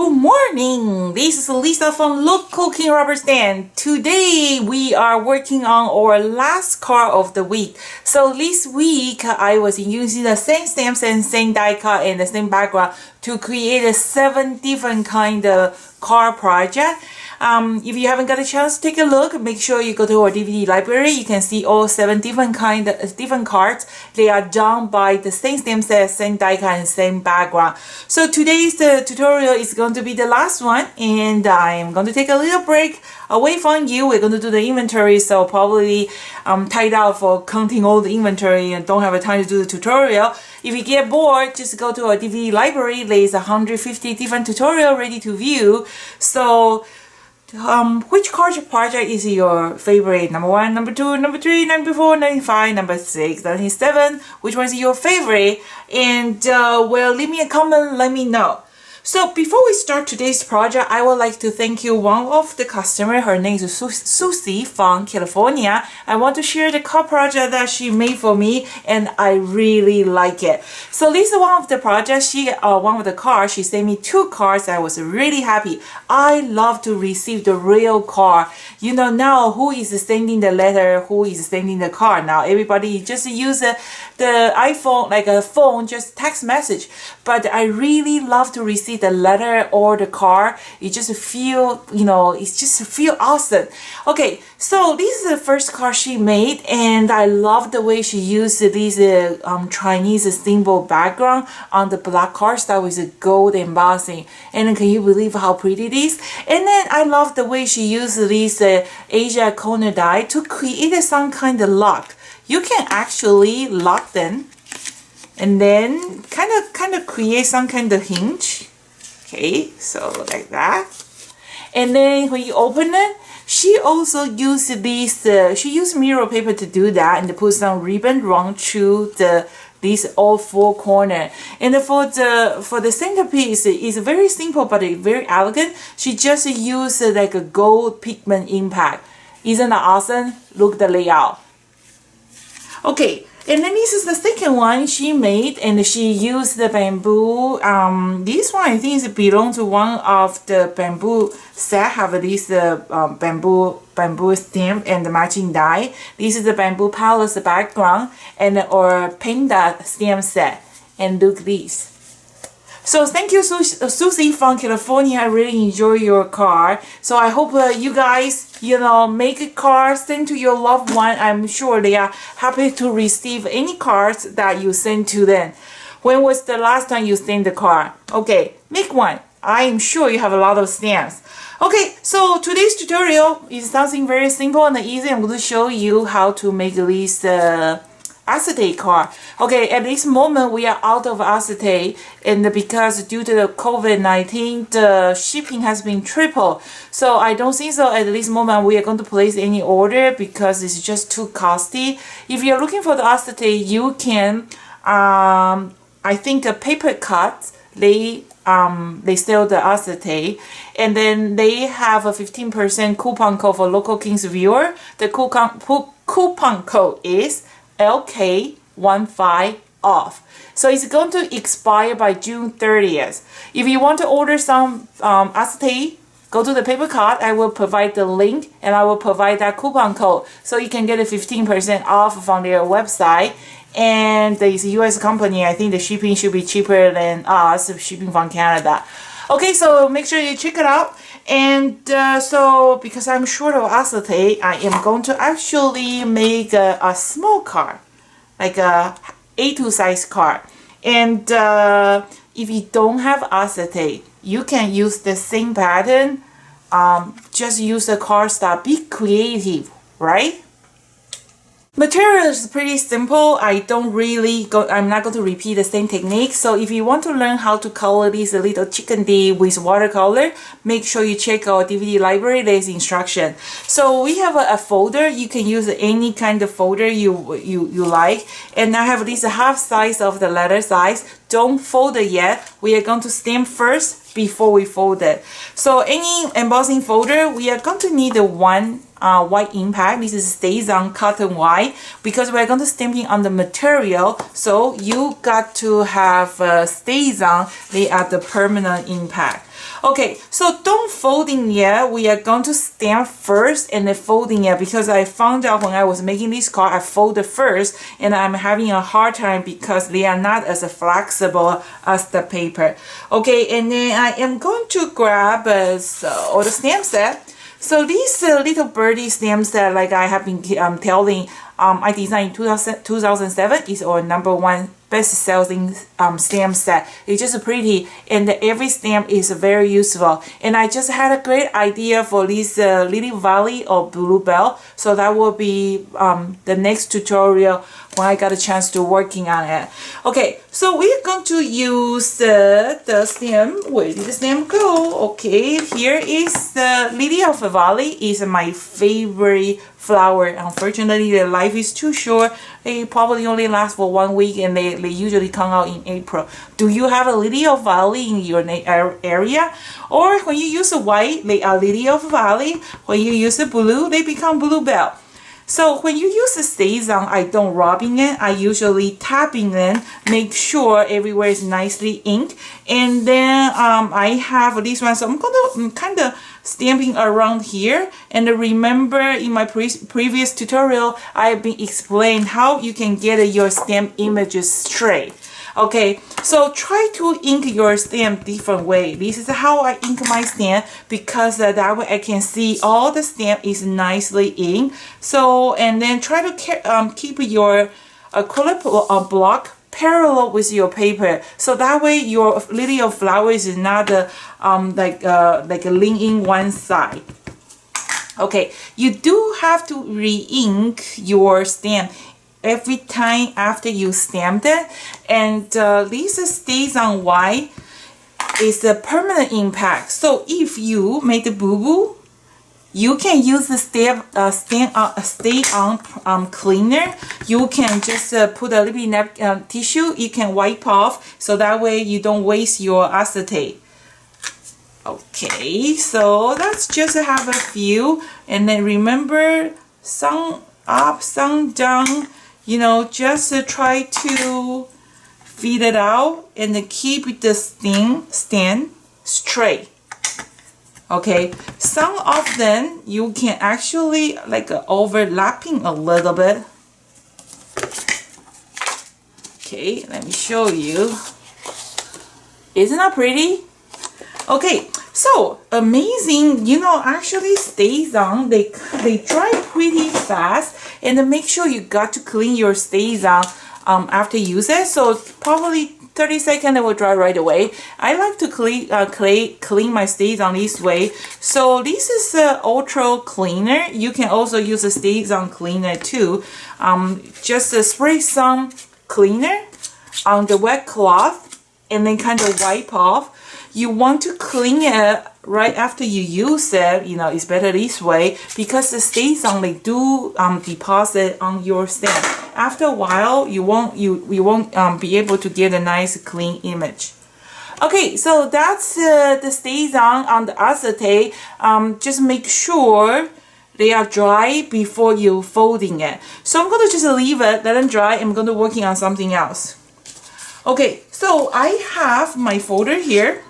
Good morning! This is Lisa from Local King Rubber Stand. Today we are working on our last card of the week. So this week I was using the same stamps and same die cut and the same background to create a 7 different kind of card project. If you haven't got a chance to take a look, make sure you go to our DVD library. You can see all 7 different different cards. They are done by the same stamp set, same die cut, and same background. So today's tutorial is going to be the last one, and I am going to take a little break away from you. We're going to do the inventory, so probably I'm tied out for counting all the inventory and don't have a time to do the tutorial. If you get bored, just go to our DVD library. There's 150 different tutorials ready to view. So which card project is your favorite? Number 1, number 2, number 3, number 4, number 5, number 6, number 7. Which one is your favorite? And well, leave me a comment, let me know. So before we start today's project, I would like to thank you one of the customer. Her name is Susie from California. I want to share the card project that she made for me, and I really like it. So this is one of the projects. One of the cards, she sent me 2 cards. I was really happy. I love to receive the real card. You know now who is sending the letter, who is sending the card. Now everybody just use the iPhone, like a phone, just text message. But I really love to receive the letter or the card. It just feel, feel awesome. Okay, so this is the first card she made, and I love the way she used this Chinese symbol background on the black cardstock with a gold embossing. And can you believe how pretty it is? And then I love the way she used this Asia corner die to create some kind of lock. You can actually lock them and then kind of create some kind of hinge. Okay, so like that. And then when you open it, she also used this, she used mirror paper to do that, and to put some ribbon run through these all 4 corners. And for the centerpiece, it's very simple but very elegant. She just used like a gold pigment impact. Isn't that awesome? Look at the layout. Okay. And then this is the second one she made, and she used the bamboo. This one I think it belongs to one of the bamboo set. Have this bamboo stamp and the matching die. This is the bamboo palace background and or panda stamp set. And look this. So thank you, Susie from California. I really enjoy your card. So I hope you guys, make a card, send to your loved one. I'm sure they are happy to receive any cards that you send to them. When was the last time you sent the card? Okay, make one. I am sure you have a lot of stamps. Okay, so today's tutorial is something very simple and easy. I'm going to show you how to make this acetate card. Okay, at this moment we are out of acetate, and because due to the COVID-19 the shipping has been tripled, so I don't think so at this moment we are going to place any order because it's just too costly. If you're looking for the acetate, you can I think a paper cut, they sell the acetate, and then they have a 15% coupon code for Local Kings viewer. The coupon code is LK15 off. So it's going to expire by June 30th. If you want to order some acetate, go to the paper card. I will provide the link, and I will provide that coupon code so you can get a 15% off from their website. And it's a US company. I think the shipping should be cheaper than us shipping from Canada. Okay, so make sure you check it out. And so because I'm short of acetate, I am going to actually make a small card, like a A2 size card. And if you don't have acetate, you can use the same pattern. Just use the cardstock. Be creative, right? Material is pretty simple. I'm not going to repeat the same technique. So if you want to learn how to color this little chickadee with watercolor, make sure you check our DVD library. There's instruction. So we have a folder. You can use any kind of folder you like. And I have this half size of the letter size. Don't fold it yet. We are going to stamp first before we fold it. So any embossing folder, we are going to need one white impact. This is stays on cotton white because we're going to stamping on the material. So you got to have stays on. They are the permanent impact. Okay, so don't folding yet. We are going to stamp first and then folding it, because I found out when I was making this card, I folded first and I'm having a hard time because they are not as flexible as the paper. Okay, and then I am going to grab all the stamp set. So these little birdie stamp set, like I have been telling, I designed in 2007, is our #1 best-selling stamp set. It's just pretty, and every stamp is very useful. And I just had a great idea for this Lily Valley or Bluebell, so that will be the next tutorial when I got a chance to working on it. Okay, so we're going to use the stamp. Where did the stamp go? Okay, here is the Lily of the Valley. Is my favorite flower. Unfortunately, their life is too short. They probably only last for 1 week, and they usually come out in April. Do you have a Lily of Valley in your area? Or when you use a white, they are Lily of Valley. When you use a blue, they become Bluebell. So when you use the StayZone, I don't rubbing it. I usually tapping it, make sure everywhere is nicely inked. And then I have this one, so I'm gonna kind of stamping around here. And remember, in my previous tutorial, I've been explained how you can get your stamp images straight. Okay, so try to ink your stamp different way. This is how I ink my stamp, because that way I can see all the stamp is nicely inked. So, and then try to keep your acrylic block parallel with your paper, so that way your Lily of Flowers is not like leaning one side. Okay, you do have to re-ink your stamp every time after you stamped it, and this stays on white is a permanent impact. So if you made a boo-boo, you can use the stay on cleaner. You can just put a little bit tissue. You can wipe off, so that way you don't waste your acetate. Okay, so let's just have a few, and then remember, sun up, sun down. You know, just try to feed it out and keep the stand straight. Okay, some of them you can actually like overlapping a little bit. Okay, let me show you. Isn't that pretty? Okay, so amazing. You know, actually stays on. They dry pretty fast, and then make sure you got to clean your stays on after use it. So probably 30 seconds, it will dry right away. I like to clean my stays on this way. So this is ultra cleaner. You can also use a stays on cleaner too. Just spray some cleaner on the wet cloth and then kind of wipe off. You want to clean it right after you use it. You know, it's better this way, because the stays on, they do deposit on your stamp. After a while, you won't be able to get a nice clean image. Okay, so that's the stays on the acetate. Just make sure they are dry before you folding it. So I'm going to just leave it, let them dry. I'm going to working on something else. Okay, so I have my folder here.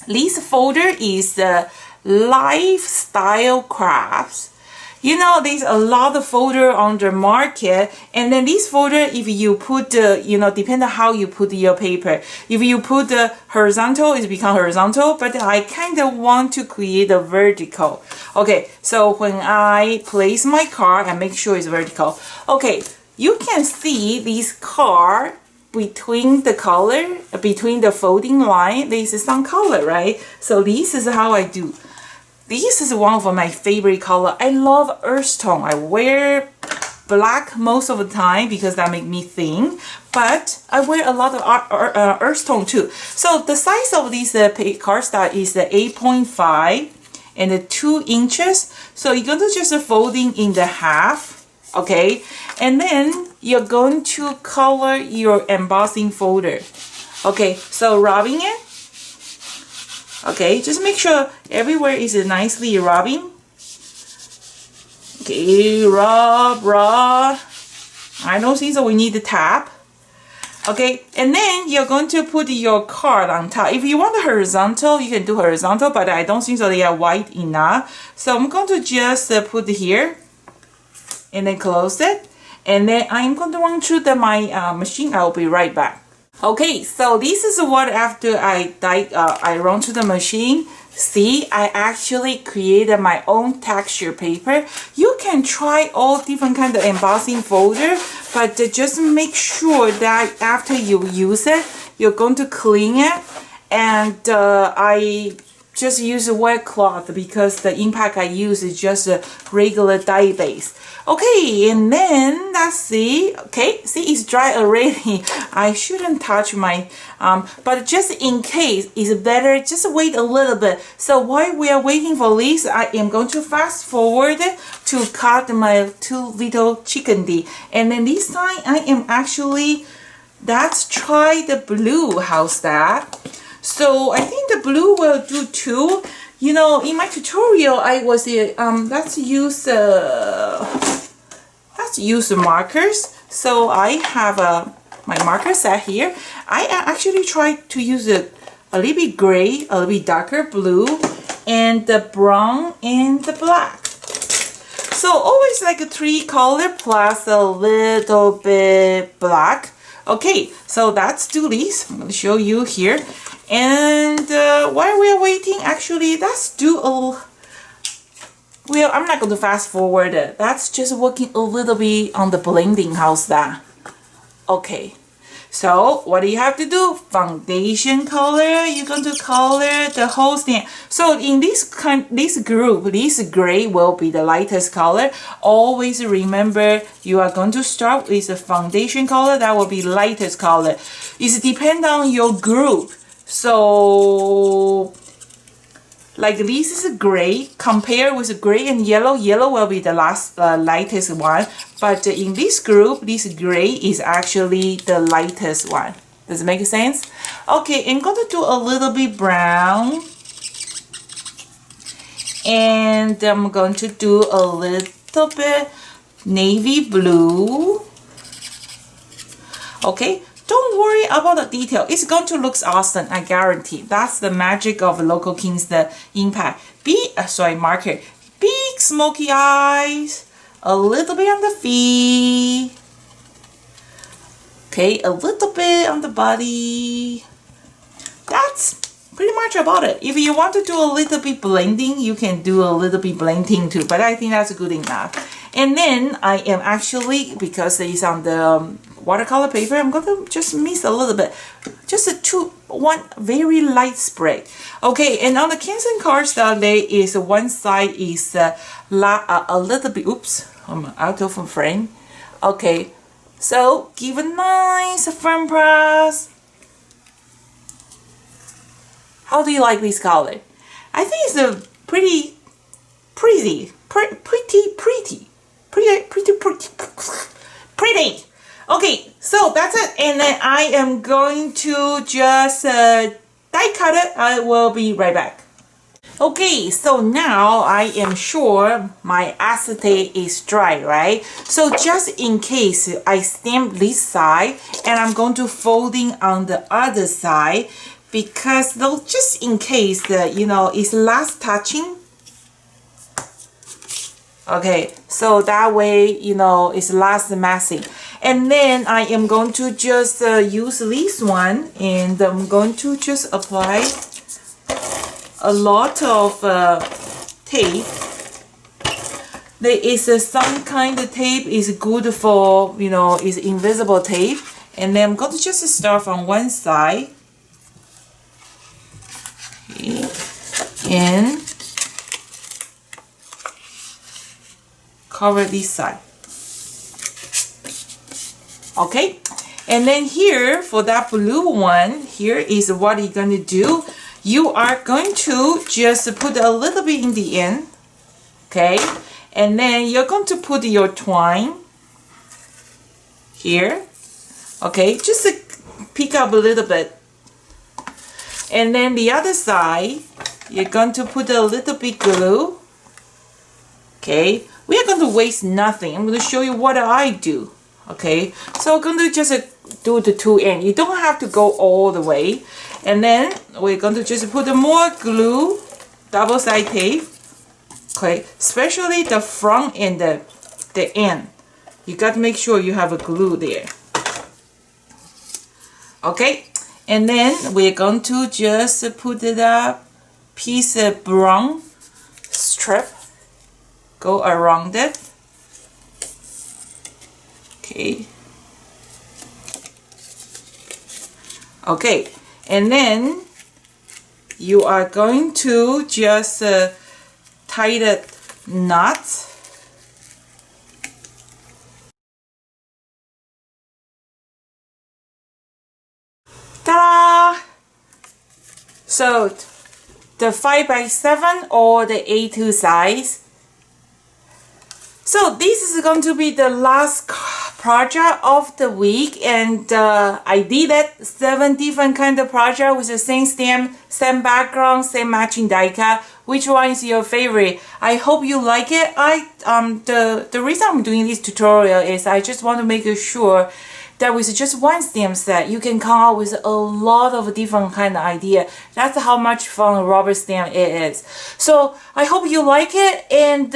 This folder is the lifestyle crafts. You know, there's a lot of folder on the market, and then this folder, if you put you know, depend on how you put your paper. If you put the horizontal, it become horizontal, but I kind of want to create a vertical. Okay, so when I place my card, I make sure it's vertical. Okay, you can see this card between the color, between the folding line, this is some color, right? So this is how I do. This is one of my favorite color. I love earth tone. I wear black most of the time because that make me thin, but I wear a lot of earth tone too. So the size of this cardstock is 8.5 and 2 inches. So you're going to just folding in the half, okay? And then you're going to color your embossing folder. Okay, so rubbing it. Okay, just make sure everywhere is nicely rubbing. Okay, rub. I don't think so we need to tap. Okay, and then you're going to put your card on top. If you want the horizontal, you can do horizontal, but I don't think so they are wide enough. So I'm going to just put here and then close it. And then I'm going to run through my machine. I'll be right back. Okay, so this is what after I run through the machine. See, I actually created my own texture paper. You can try all different kind of embossing folder, but just make sure that after you use it, you're going to clean it. And I just use a wet cloth because the impact I use is just a regular dye base. Okay, and then let's see. Okay, see, it's dry already. I shouldn't touch my, but just in case, it's better just wait a little bit. So while we are waiting for this, I am going to fast forward to cut my 2 little chickadee. And then this time, I am actually, let's try the blue. How's that? So I think the blue will do too. You know, in my tutorial, I was let's use markers. So I have my marker set here. I actually tried to use a little bit gray, a little bit darker blue, and the brown and the black. So always like a 3 color plus a little bit black. Okay, so let's do this. I'm going to show you here. And while we are waiting, actually, let's do a... Well, I'm not going to fast forward it. That's just working a little bit on the blending. How's that? Okay. So, what do you have to do? Foundation color. You're going to color the whole stand. So, in this group, this gray will be the lightest color. Always remember, you are going to start with the foundation color. That will be lightest color. It depends on your group. So, like this is gray, compare with gray and yellow. Yellow will be the last lightest one. But in this group, this gray is actually the lightest one. Does it make sense? Okay, I'm going to do a little bit brown. And I'm going to do a little bit navy blue. Okay. Don't worry about the detail. It's going to look awesome, I guarantee. That's the magic of Local King's the impact. Marker. Big smoky eyes. A little bit on the feet. Okay, a little bit on the body. That's pretty much about it. If you want to do a little bit blending, you can do a little bit blending too. But I think that's good enough. And then I am actually, because it's on the watercolor paper, I'm going to just mix a little bit. Just one very light spray. Okay, and on the Canson cards that there is one side is a little bit, oops, I'm out of frame. Okay, so give a nice firm press. How do you like this color? I think it's a pretty. Okay, so that's it. And then I am going to just die cut it. I will be right back. Okay, so now I am sure my acetate is dry, right? So just in case I stamp this side and I'm going to folding on the other side because though just in case it's last touching. Okay, so that way, it's last messing. And then I am going to just use this one and I'm going to just apply a lot of tape. There is some kind of tape is good for, is invisible tape. And then I'm going to just start from one side. Okay. And cover this side. Okay, and then here for that blue one, here is what you're going to do. You are going to just put a little bit in the end. Okay, and then you're going to put your twine here. Okay, just pick up a little bit. And then the other side, you're going to put a little bit glue. Okay, we are going to waste nothing. I'm going to show you what I do. Okay, so I'm going to just do the two ends. You don't have to go all the way. And then we're going to just put more glue, double side tape. Okay, especially the front and the end. You got to make sure you have a glue there. Okay, and then we're going to just put the piece of brown strip, go around it. Okay. Okay, and then you are going to just tie the knot. Ta-da! So the 5x7 or the A2 size. So this is going to be the last project of the week, and I did it 7 different kind of project with the same stamp, same background, same matching die cut. Which one is your favorite? I hope you like it. The reason I'm doing this tutorial is I just want to make sure that with just one stamp set, you can come out with a lot of different kind of idea. That's how much fun rubber stamp it is. So I hope you like it, and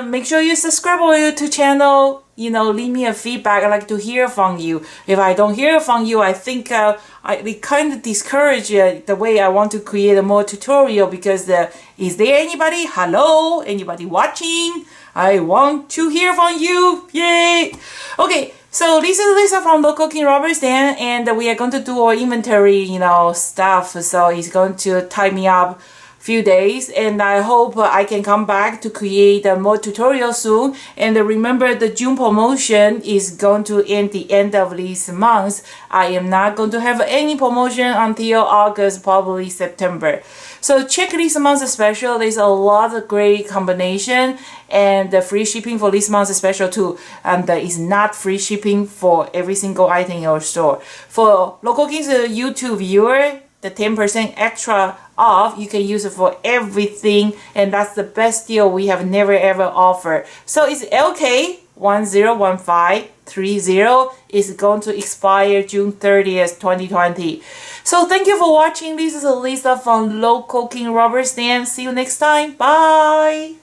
make sure you subscribe to channel. You know, leave me a feedback. I like to hear from you. If I don't hear from you, I think it kind of discourage the way I want to create a more tutorial, because is there anybody? Hello? Anybody watching? I want to hear from you. Yay! Okay. So this is Lisa from Local King Rubber Stamp, and we are going to do our inventory, stuff. So it's going to tie me up few days, and I hope I can come back to create more tutorials soon. And remember, the June promotion is going to end the end of this month. I am not going to have any promotion until August, probably September. So check this month's special. There's a lot of great combination, and the free shipping for this month's special too. And it's not free shipping for every single item in your store. For Local King's YouTube viewer, the 10% extra off, you can use it for everything, and that's the best deal we have never ever offered. So it's LK101530 is going to expire June 30th, 2020. So thank you for watching. This is Lisa from Local King Rubber Stamp. See you next time. Bye.